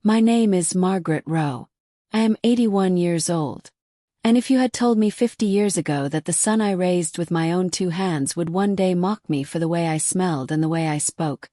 My name is Margaret Rowe. I am 81 years old. And if you had told me 50 years ago that the son I raised with my own 2 hands would one day mock me for the way I smelled and the way I spoke,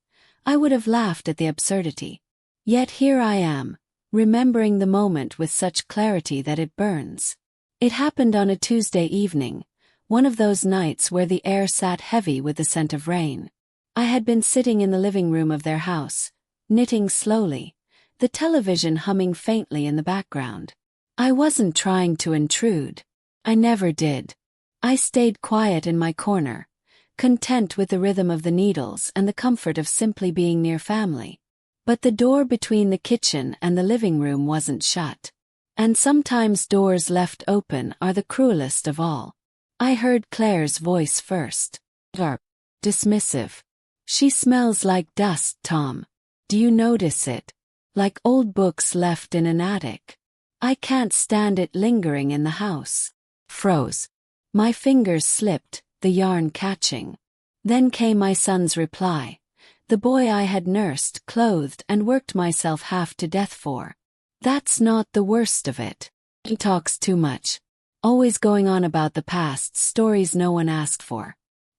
I would have laughed at the absurdity. Yet here I am, remembering the moment with such clarity that it burns. It happened on a Tuesday evening, one of those nights where the air sat heavy with the scent of rain. I had been sitting in the living room of their house, knitting slowly, the television humming faintly in the background. I wasn't trying to intrude. I never did. I stayed quiet in my corner, content with the rhythm of the needles and the comfort of simply being near family. But the door between the kitchen and the living room wasn't shut. And sometimes doors left open are the cruelest of all. I heard Claire's voice first. Dismissive. "She smells like dust, Tom. Do you notice it? Like old books left in an attic. I can't stand it lingering in the house." Froze. My fingers slipped, the yarn catching. Then came my son's reply, the boy I had nursed, clothed and worked myself half to death for. "That's not the worst of it. He talks too much. Always going on about the past, stories no one asked for.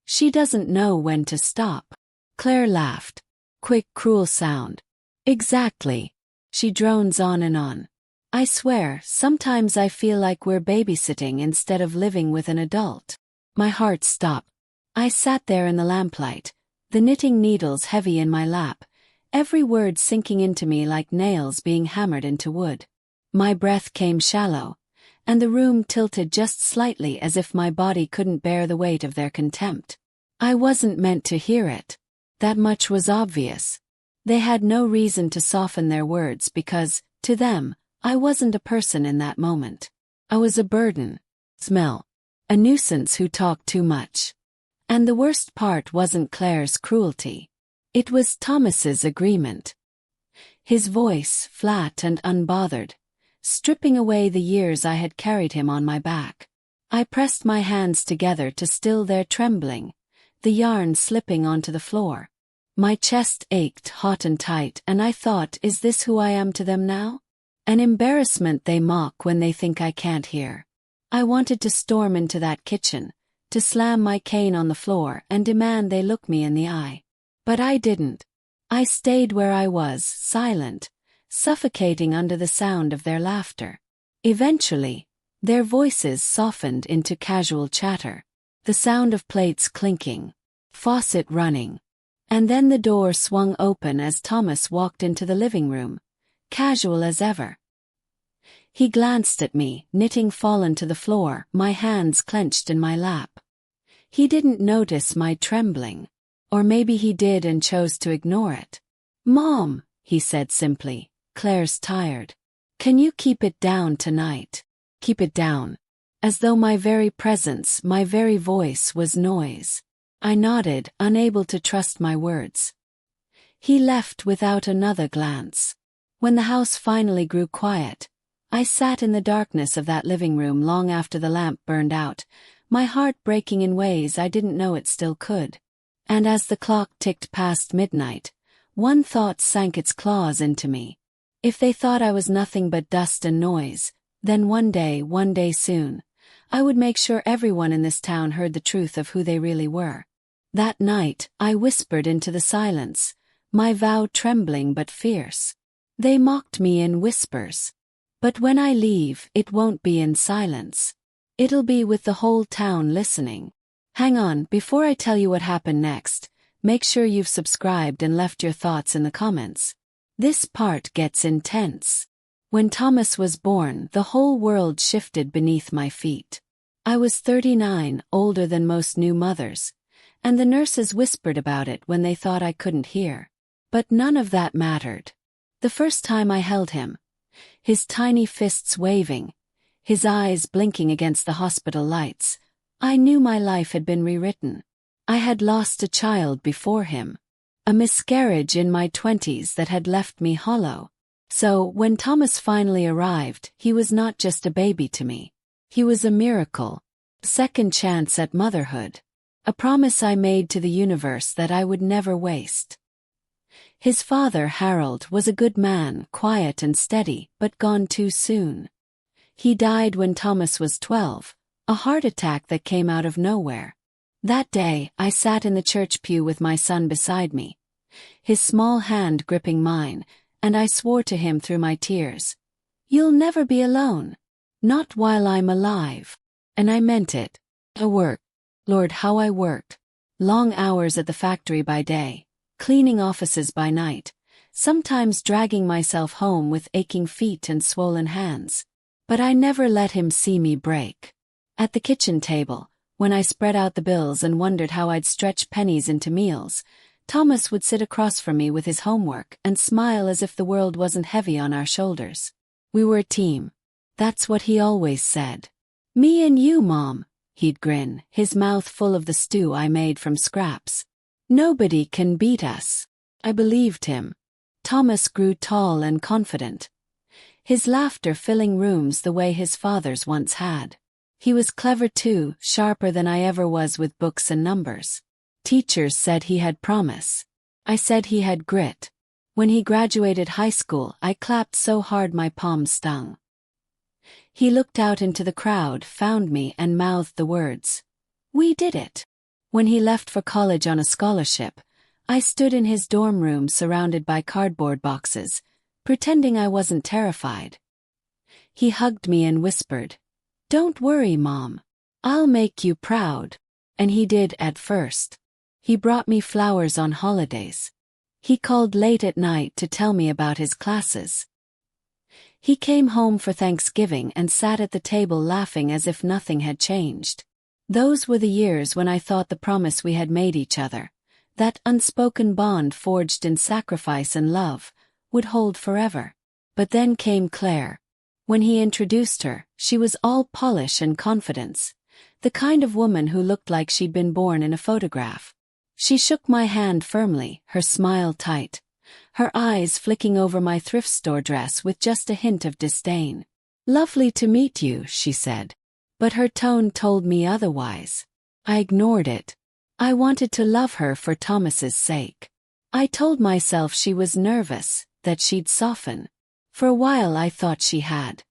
She doesn't know when to stop." Claire laughed. Quick, cruel sound. "Exactly." She drones on and on. "I swear, sometimes I feel like we're babysitting instead of living with an adult." My heart stopped. I sat there in the lamplight, the knitting needles heavy in my lap, every word sinking into me like nails being hammered into wood. My breath came shallow, and the room tilted just slightly as if my body couldn't bear the weight of their contempt. I wasn't meant to hear it. That much was obvious. They had no reason to soften their words because, to them, I wasn't a person in that moment. I was a burden. Smell. A nuisance who talked too much. And the worst part wasn't Claire's cruelty. It was Thomas's agreement. His voice, flat and unbothered, stripping away the years I had carried him on my back. I pressed my hands together to still their trembling, the yarn slipping onto the floor. My chest ached hot and tight, and I thought, is this who I am to them now? An embarrassment they mock when they think I can't hear. I wanted to storm into that kitchen, to slam my cane on the floor and demand they look me in the eye. But I didn't. I stayed where I was, silent, suffocating under the sound of their laughter. Eventually, their voices softened into casual chatter, the sound of plates clinking, faucet running. And then the door swung open as Thomas walked into the living room, casual as ever. He glanced at me, knitting fallen to the floor, my hands clenched in my lap. He didn't notice my trembling. Or maybe he did and chose to ignore it. "Mom," he said simply, "Claire's tired. Can you keep it down tonight?" Keep it down. As though my very presence, my very voice was noise. I nodded, unable to trust my words. He left without another glance. When the house finally grew quiet, I sat in the darkness of that living room long after the lamp burned out, my heart breaking in ways I didn't know it still could. And as the clock ticked past midnight, one thought sank its claws into me. If they thought I was nothing but dust and noise, then one day soon, I would make sure everyone in this town heard the truth of who they really were. That night, I whispered into the silence, my vow trembling but fierce. They mocked me in whispers. But when I leave, it won't be in silence. It'll be with the whole town listening. Hang on, before I tell you what happened next, make sure you've subscribed and left your thoughts in the comments. This part gets intense. When Thomas was born, the whole world shifted beneath my feet. I was 39, older than most new mothers, and the nurses whispered about it when they thought I couldn't hear. But none of that mattered. The first time I held him, his tiny fists waving, his eyes blinking against the hospital lights, I knew my life had been rewritten. I had lost a child before him, a miscarriage in my 20s that had left me hollow. So, when Thomas finally arrived, he was not just a baby to me. He was a miracle, a second chance at motherhood, a promise I made to the universe that I would never waste. His father, Harold, was a good man, quiet and steady, but gone too soon. He died when Thomas was 12, a heart attack that came out of nowhere. That day, I sat in the church pew with my son beside me, his small hand gripping mine, and I swore to him through my tears, "You'll never be alone. Not while I'm alive." And I meant it. I worked. Lord, how I worked. Long hours at the factory by day, cleaning offices by night, sometimes dragging myself home with aching feet and swollen hands. But I never let him see me break. At the kitchen table, when I spread out the bills and wondered how I'd stretch pennies into meals, Thomas would sit across from me with his homework and smile as if the world wasn't heavy on our shoulders. We were a team. That's what he always said. "Me and you, Mom," he'd grin, his mouth full of the stew I made from scraps. "Nobody can beat us." I believed him. Thomas grew tall and confident, his laughter filling rooms the way his father's once had. He was clever too, sharper than I ever was with books and numbers. Teachers said he had promise. I said he had grit. When he graduated high school, I clapped so hard my palms stung. He looked out into the crowd, found me, and mouthed the words, "We did it." When he left for college on a scholarship, I stood in his dorm room surrounded by cardboard boxes, pretending I wasn't terrified. He hugged me and whispered, "Don't worry, Mom. I'll make you proud." And he did at first. He brought me flowers on holidays. He called late at night to tell me about his classes. He came home for Thanksgiving and sat at the table laughing as if nothing had changed. Those were the years when I thought the promise we had made each other, that unspoken bond forged in sacrifice and love, would hold forever. But then came Claire. When he introduced her, she was all polish and confidence, the kind of woman who looked like she'd been born in a photograph. She shook my hand firmly, her smile tight, her eyes flicking over my thrift store dress with just a hint of disdain. "Lovely to meet you," she said. But her tone told me otherwise. I ignored it. I wanted to love her for Thomas's sake. I told myself she was nervous, that she'd soften. For a while I thought she had.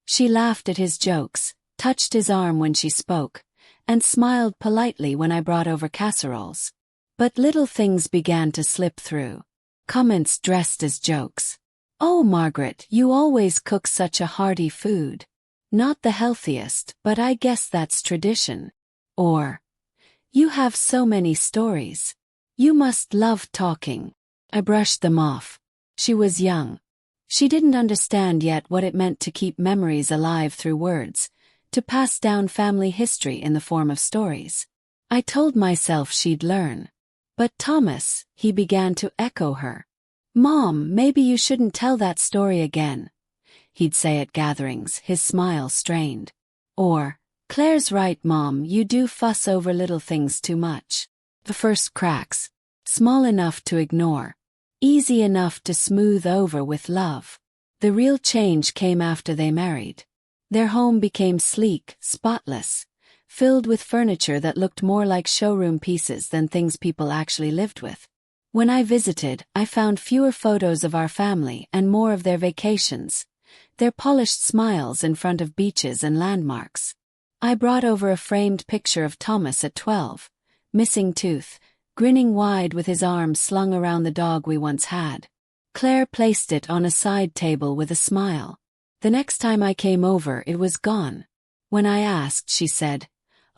She laughed at his jokes, touched his arm when she spoke, and smiled politely when I brought over casseroles. But little things began to slip through. Comments dressed as jokes. "Oh, Margaret, you always cook such a hearty food. Not the healthiest, but I guess that's tradition." Or, "You have so many stories. You must love talking." I brushed them off. She was young. She didn't understand yet what it meant to keep memories alive through words, to pass down family history in the form of stories. I told myself she'd learn. But Thomas, he began to echo her. "Mom, maybe you shouldn't tell that story again," he'd say at gatherings, his smile strained. Or, "Claire's right, Mom, you do fuss over little things too much." The first cracks. Small enough to ignore. Easy enough to smooth over with love. The real change came after they married. Their home became sleek, spotless, filled with furniture that looked more like showroom pieces than things people actually lived with. When I visited, I found fewer photos of our family and more of their vacations, their polished smiles in front of beaches and landmarks. I brought over a framed picture of Thomas at 12, missing tooth, grinning wide with his arms slung around the dog we once had. Claire placed it on a side table with a smile. The next time I came over, it was gone. When I asked, she said,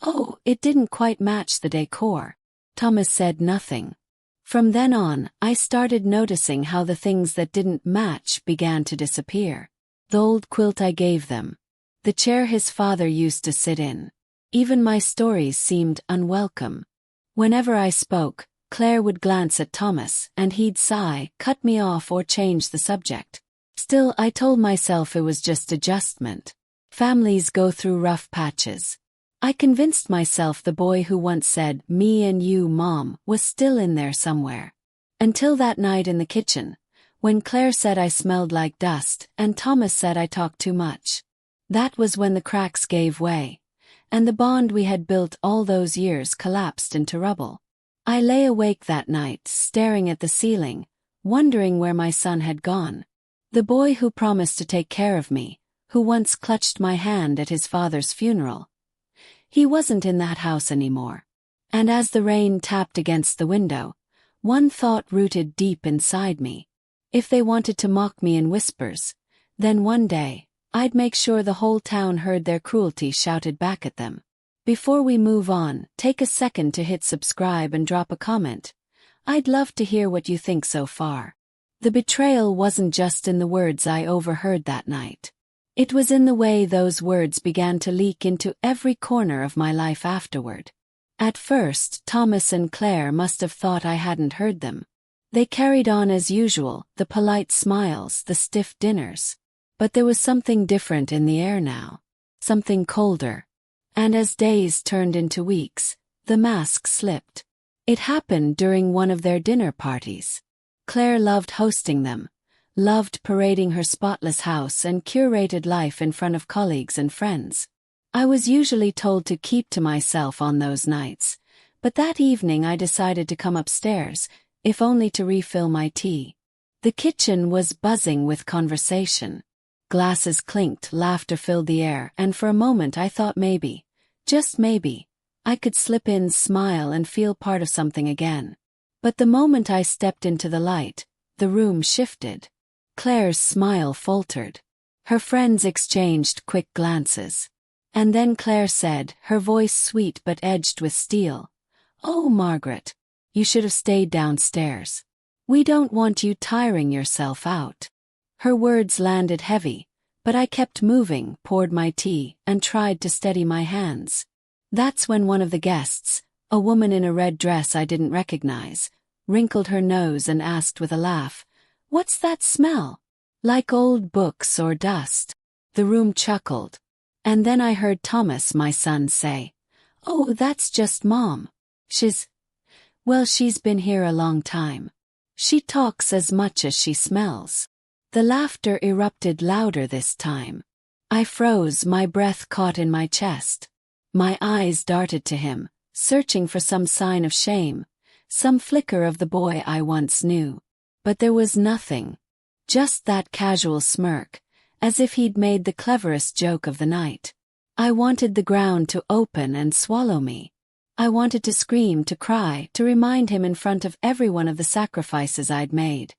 "Oh, it didn't quite match the decor." Thomas said nothing. From then on, I started noticing how the things that didn't match began to disappear. The old quilt I gave them. The chair his father used to sit in. Even my stories seemed unwelcome. Whenever I spoke, Claire would glance at Thomas, and he'd sigh, cut me off or change the subject. Still, I told myself it was just adjustment. Families go through rough patches. I convinced myself the boy who once said, "Me and you, Mom," was still in there somewhere. Until that night in the kitchen, when Claire said I smelled like dust, and Thomas said I talked too much. That was when the cracks gave way, and the bond we had built all those years collapsed into rubble. I lay awake that night, staring at the ceiling, wondering where my son had gone. The boy who promised to take care of me, who once clutched my hand at his father's funeral. He wasn't in that house anymore. And as the rain tapped against the window, one thought rooted deep inside me. If they wanted to mock me in whispers, then one day, I'd make sure the whole town heard their cruelty shouted back at them. Before we move on, take a second to hit subscribe and drop a comment. I'd love to hear what you think so far. The betrayal wasn't just in the words I overheard that night. It was in the way those words began to leak into every corner of my life afterward. At first, Thomas and Claire must have thought I hadn't heard them. They carried on as usual, the polite smiles, the stiff dinners. But there was something different in the air now. Something colder. And as days turned into weeks, the mask slipped. It happened during one of their dinner parties. Claire loved hosting them, loved parading her spotless house and curated life in front of colleagues and friends. I was usually told to keep to myself on those nights, but that evening I decided to come upstairs, if only to refill my tea. The kitchen was buzzing with conversation. Glasses clinked, laughter filled the air, and for a moment I thought maybe, just maybe, I could slip in, smile and feel part of something again. But the moment I stepped into the light, the room shifted. Claire's smile faltered. Her friends exchanged quick glances. And then Claire said, her voice sweet but edged with steel, "Oh, Margaret, you should have stayed downstairs. We don't want you tiring yourself out." Her words landed heavy, but I kept moving, poured my tea, and tried to steady my hands. That's when one of the guests, a woman in a red dress I didn't recognize, wrinkled her nose and asked with a laugh, "What's that smell? Like old books or dust?" The room chuckled. And then I heard Thomas, my son, say, "Oh, that's just Mom. She's been here a long time. She talks as much as she smells." The laughter erupted louder this time. I froze, my breath caught in my chest. My eyes darted to him, searching for some sign of shame, some flicker of the boy I once knew. But there was nothing. Just that casual smirk, as if he'd made the cleverest joke of the night. I wanted the ground to open and swallow me. I wanted to scream, to cry, to remind him in front of everyone of the sacrifices I'd made.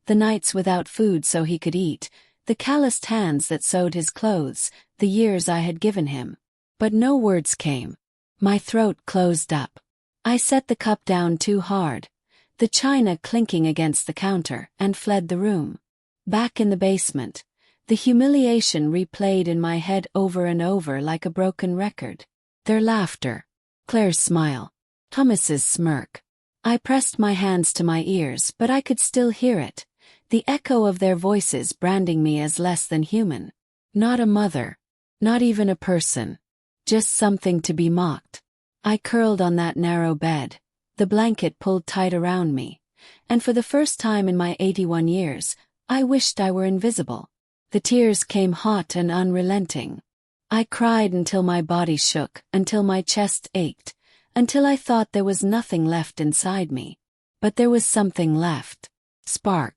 The nights without food so he could eat, the calloused hands that sewed his clothes, the years I had given him. But no words came. My throat closed up. I set the cup down too hard, the china clinking against the counter, and fled the room. Back in the basement, the humiliation replayed in my head over and over like a broken record. Their laughter, Claire's smile, Thomas's smirk. I pressed my hands to my ears, but I could still hear it. The echo of their voices branding me as less than human. Not a mother. Not even a person. Just something to be mocked. I curled on that narrow bed, the blanket pulled tight around me, and for the first time in my 81 years, I wished I were invisible. The tears came hot and unrelenting. I cried until my body shook, until my chest ached, until I thought there was nothing left inside me. But there was something left. Spark.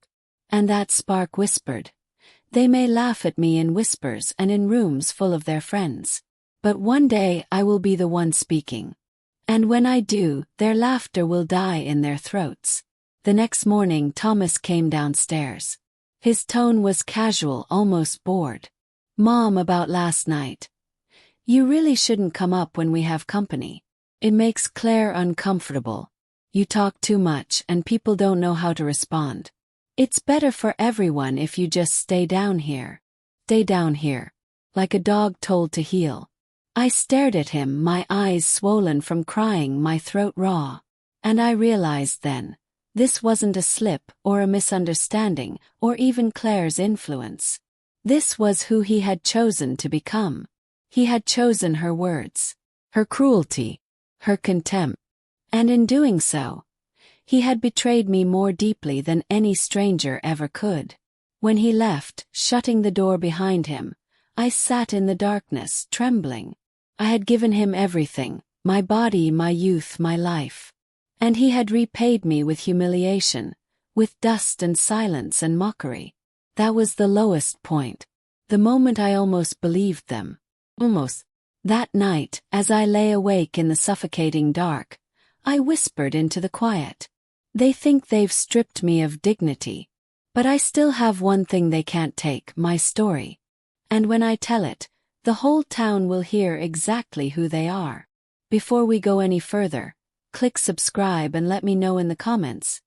And that spark whispered. They may laugh at me in whispers and in rooms full of their friends. But one day I will be the one speaking. And when I do, their laughter will die in their throats. The next morning Thomas came downstairs. His tone was casual, almost bored. "Mom, about last night. You really shouldn't come up when we have company. It makes Claire uncomfortable. You talk too much and people don't know how to respond. It's better for everyone if you just stay down here. Stay down here." Like a dog told to heel. I stared at him, my eyes swollen from crying, my throat raw. And I realized then, this wasn't a slip or a misunderstanding or even Claire's influence. This was who he had chosen to become. He had chosen her words, her cruelty, her contempt. And in doing so, he had betrayed me more deeply than any stranger ever could. When he left, shutting the door behind him, I sat in the darkness, trembling. I had given him everything, my body, my youth, my life. And he had repaid me with humiliation, with dust and silence and mockery. That was the lowest point. The moment I almost believed them. Almost. That night, as I lay awake in the suffocating dark, I whispered into the quiet. They think they've stripped me of dignity. But I still have one thing they can't take, my story. And when I tell it, the whole town will hear exactly who they are. Before we go any further, click subscribe and let me know in the comments.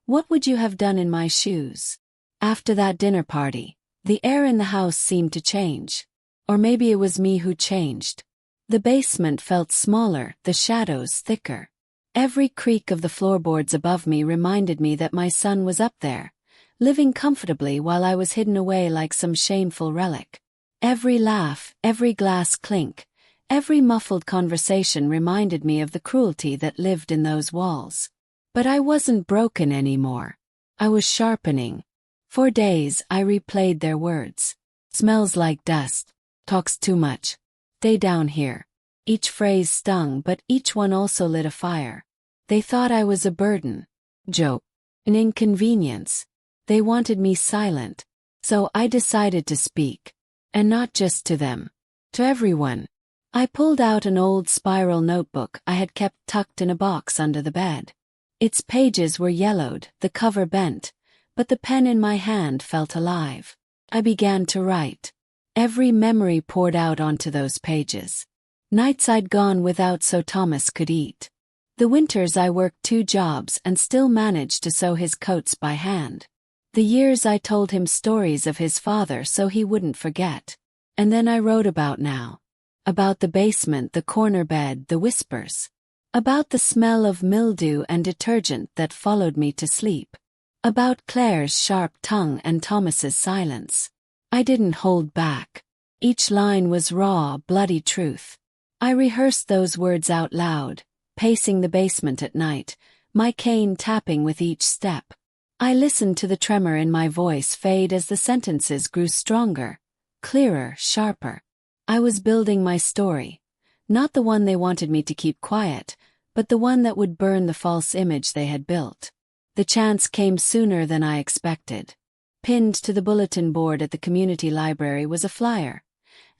What would you have done in my shoes? After that dinner party, the air in the house seemed to change. Or maybe it was me who changed. The basement felt smaller, the shadows thicker. Every creak of the floorboards above me reminded me that my son was up there, living comfortably while I was hidden away like some shameful relic. Every laugh, every glass clink, every muffled conversation reminded me of the cruelty that lived in those walls. But I wasn't broken anymore. I was sharpening. For days I replayed their words. Smells like dust. Talks too much. Stay down here. Each phrase stung, but each one also lit a fire. They thought I was a burden. Joke. An inconvenience. They wanted me silent. So I decided to speak. And not just to them. To everyone. I pulled out an old spiral notebook I had kept tucked in a box under the bed. Its pages were yellowed, the cover bent, but the pen in my hand felt alive. I began to write. Every memory poured out onto those pages. Nights I'd gone without so Thomas could eat. The winters I worked 2 jobs and still managed to sew his coats by hand. The years I told him stories of his father so he wouldn't forget. And then I wrote about now. About the basement, the corner bed, the whispers. About the smell of mildew and detergent that followed me to sleep. About Claire's sharp tongue and Thomas's silence. I didn't hold back. Each line was raw, bloody truth. I rehearsed those words out loud, pacing the basement at night, my cane tapping with each step. I listened to the tremor in my voice fade as the sentences grew stronger, clearer, sharper. I was building my story. Not the one they wanted me to keep quiet, but the one that would burn the false image they had built. The chance came sooner than I expected. Pinned to the bulletin board at the community library was a flyer.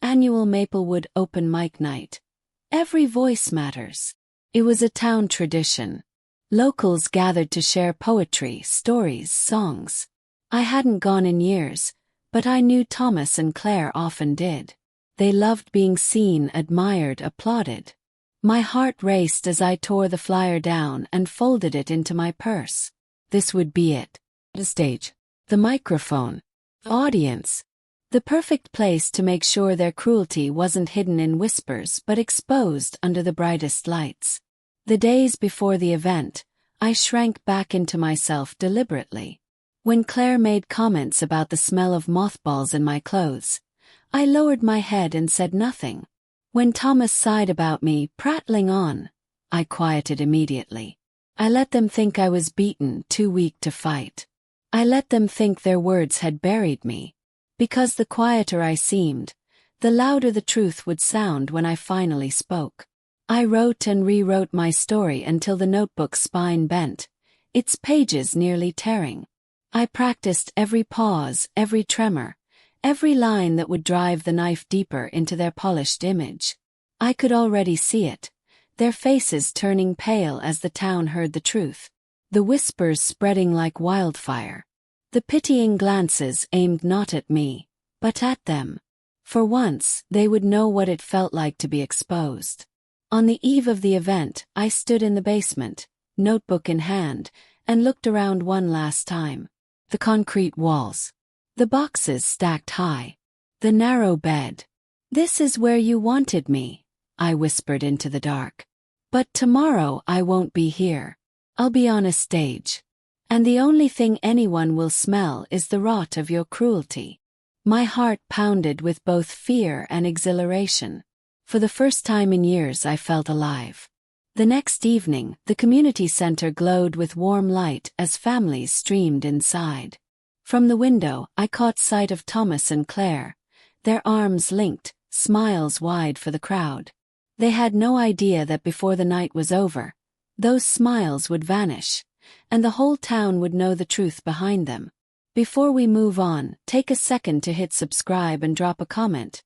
Annual Maplewood Open Mic Night. Every voice matters. It was a town tradition. Locals gathered to share poetry, stories, songs. I hadn't gone in years, but I knew Thomas and Claire often did. They loved being seen, admired, applauded. My heart raced as I tore the flyer down and folded it into my purse. This would be it. The stage. The microphone. The audience. The perfect place to make sure their cruelty wasn't hidden in whispers but exposed under the brightest lights. The days before the event, I shrank back into myself deliberately. When Claire made comments about the smell of mothballs in my clothes, I lowered my head and said nothing. When Thomas sighed about me prattling on, I quieted immediately. I let them think I was beaten, too weak to fight. I let them think their words had buried me. Because the quieter I seemed, the louder the truth would sound when I finally spoke. I wrote and rewrote my story until the notebook's spine bent, its pages nearly tearing. I practiced every pause, every tremor, every line that would drive the knife deeper into their polished image. I could already see it, their faces turning pale as the town heard the truth, the whispers spreading like wildfire. The pitying glances aimed not at me, but at them. For once, they would know what it felt like to be exposed. On the eve of the event, I stood in the basement, notebook in hand, and looked around one last time. The concrete walls. The boxes stacked high. The narrow bed. "This is where you wanted me," I whispered into the dark. "But tomorrow I won't be here. I'll be on a stage. And the only thing anyone will smell is the rot of your cruelty." My heart pounded with both fear and exhilaration. For the first time in years I felt alive. The next evening, the community center glowed with warm light as families streamed inside. From the window, I caught sight of Thomas and Claire, their arms linked, smiles wide for the crowd. They had no idea that before the night was over, those smiles would vanish, and the whole town would know the truth behind them. Before we move on, take a second to hit subscribe and drop a comment.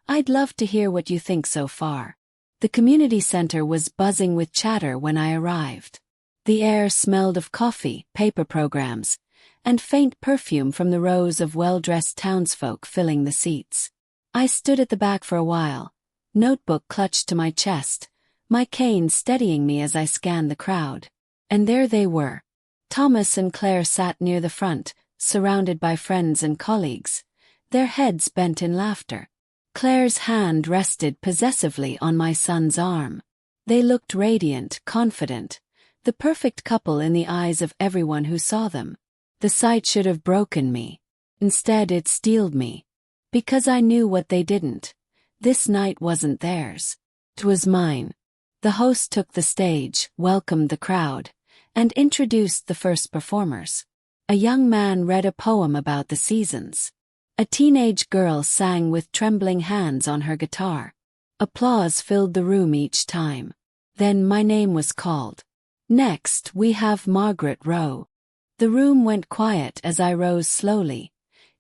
I'd love to hear what you think so far. The community center was buzzing with chatter when I arrived. The air smelled of coffee, paper programs, and faint perfume from the rows of well-dressed townsfolk filling the seats. I stood at the back for a while, notebook clutched to my chest, my cane steadying me as I scanned the crowd. And there they were. Thomas and Claire sat near the front, surrounded by friends and colleagues, their heads bent in laughter. Claire's hand rested possessively on my son's arm. They looked radiant, confident, the perfect couple in the eyes of everyone who saw them. The sight should have broken me. Instead, it steeled me. Because I knew what they didn't. This night wasn't theirs. It was mine. The host took the stage, welcomed the crowd, and introduced the first performers. A young man read a poem about the seasons. A teenage girl sang with trembling hands on her guitar. Applause filled the room each time. Then my name was called. Next, we have Margaret Rowe. The room went quiet as I rose slowly,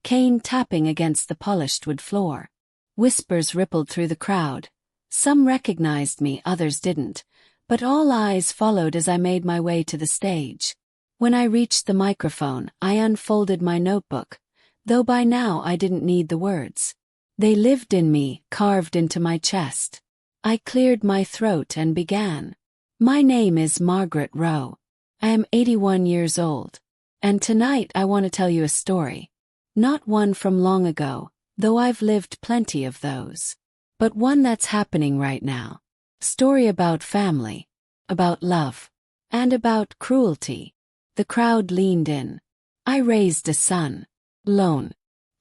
cane tapping against the polished wood floor. Whispers rippled through the crowd. Some recognized me, others didn't, but all eyes followed as I made my way to the stage. When I reached the microphone, I unfolded my notebook, though by now I didn't need the words. They lived in me, carved into my chest. I cleared my throat and began. My name is Margaret Rowe. I am 81 years old. And tonight I want to tell you a story. Not one from long ago, though I've lived plenty of those. But one that's happening right now. Story about family, about love, and about cruelty. The crowd leaned in. I raised a son. Alone.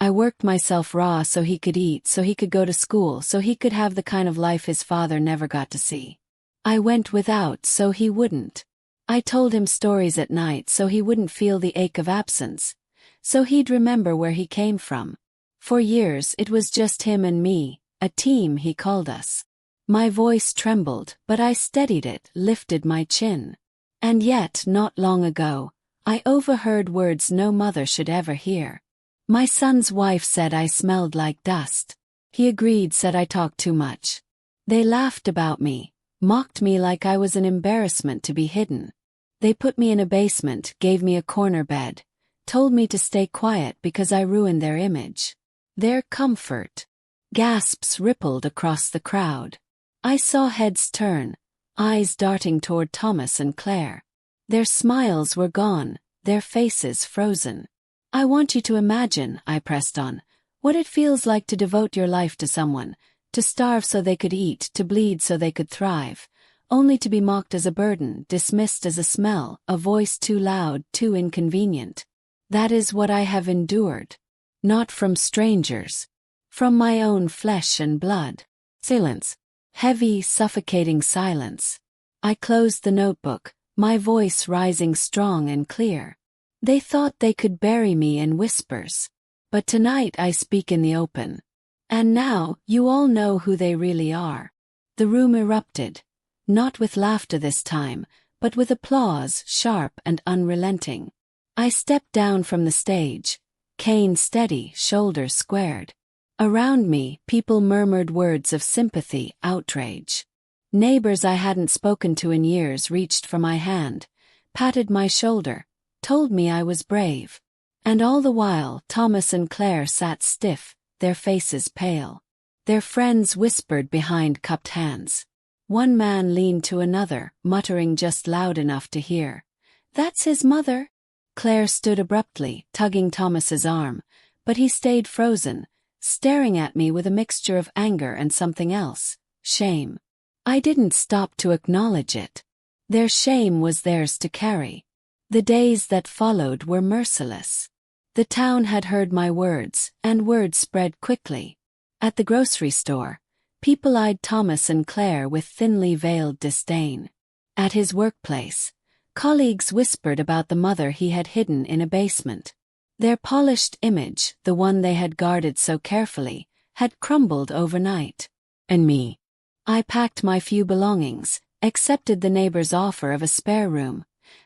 I worked myself raw so he could eat, so he could go to school, so he could have the kind of life his father never got to see. I went without so he wouldn't. I told him stories at night so he wouldn't feel the ache of absence, so he'd remember where he came from. For years it was just him and me, a team he called us. My voice trembled, but I steadied it, lifted my chin. And yet, not long ago, I overheard words no mother should ever hear. My son's wife said I smelled like dust. He agreed, said I talked too much. They laughed about me, mocked me like I was an embarrassment to be hidden. They put me in a basement, gave me a corner bed, told me to stay quiet because I ruined their image. Their comfort. Gasps rippled across the crowd. I saw heads turn, eyes darting toward Thomas and Claire. Their smiles were gone, their faces frozen. I want you to imagine, I pressed on, what it feels like to devote your life to someone, to starve so they could eat, to bleed so they could thrive, only to be mocked as a burden, dismissed as a smell, a voice too loud, too inconvenient. That is what I have endured. Not from strangers. From my own flesh and blood. Silence. Heavy, suffocating silence. I closed the notebook, my voice rising strong and clear. They thought they could bury me in whispers. But tonight I speak in the open. And now, you all know who they really are. The room erupted. Not with laughter this time, but with applause, sharp and unrelenting. I stepped down from the stage, cane steady, shoulders squared. Around me, people murmured words of sympathy, outrage. Neighbors I hadn't spoken to in years reached for my hand, patted my shoulder, told me I was brave. And all the while, Thomas and Claire sat stiff, their faces pale. Their friends whispered behind cupped hands. One man leaned to another, muttering just loud enough to hear. "That's his mother." Claire stood abruptly, tugging Thomas's arm, but he stayed frozen, staring at me with a mixture of anger and something else, shame. I didn't stop to acknowledge it. Their shame was theirs to carry. The days that followed were merciless. The town had heard my words, and word spread quickly. At the grocery store, people eyed Thomas and Claire with thinly veiled disdain. At his workplace, colleagues whispered about the mother he had hidden in a basement. Their polished image, the one they had guarded so carefully, had crumbled overnight. And me. I packed my few belongings, accepted the neighbor's offer of a spare room,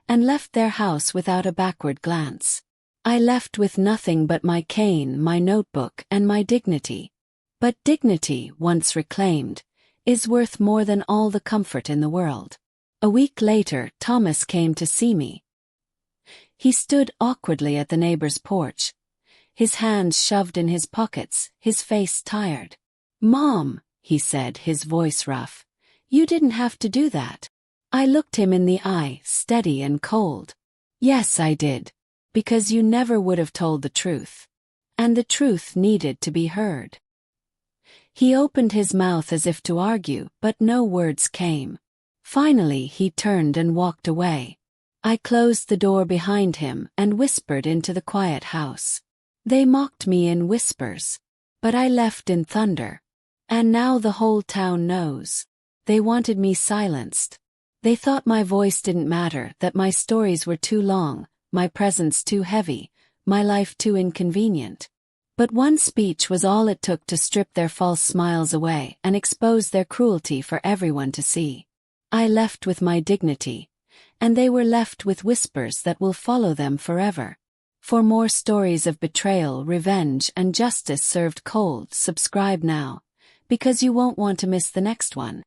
and left their house without a backward glance. I left with nothing but my cane, my notebook, and my dignity. But dignity, once reclaimed, is worth more than all the comfort in the world. A week later, Thomas came to see me. He stood awkwardly at the neighbor's porch, his hands shoved in his pockets, his face tired. "Mom," he said, his voice rough, "you didn't have to do that." I looked him in the eye, steady and cold. "Yes, I did. Because you never would have told the truth. And the truth needed to be heard." He opened his mouth as if to argue, but no words came. Finally he turned and walked away. I closed the door behind him and whispered into the quiet house. They mocked me in whispers. But I left in thunder. And now the whole town knows. They wanted me silenced. They thought my voice didn't matter, that my stories were too long, my presence too heavy, my life too inconvenient. But one speech was all it took to strip their false smiles away and expose their cruelty for everyone to see. I left with my dignity, and they were left with whispers that will follow them forever. For more stories of betrayal, revenge, and justice served cold, subscribe now, because you won't want to miss the next one.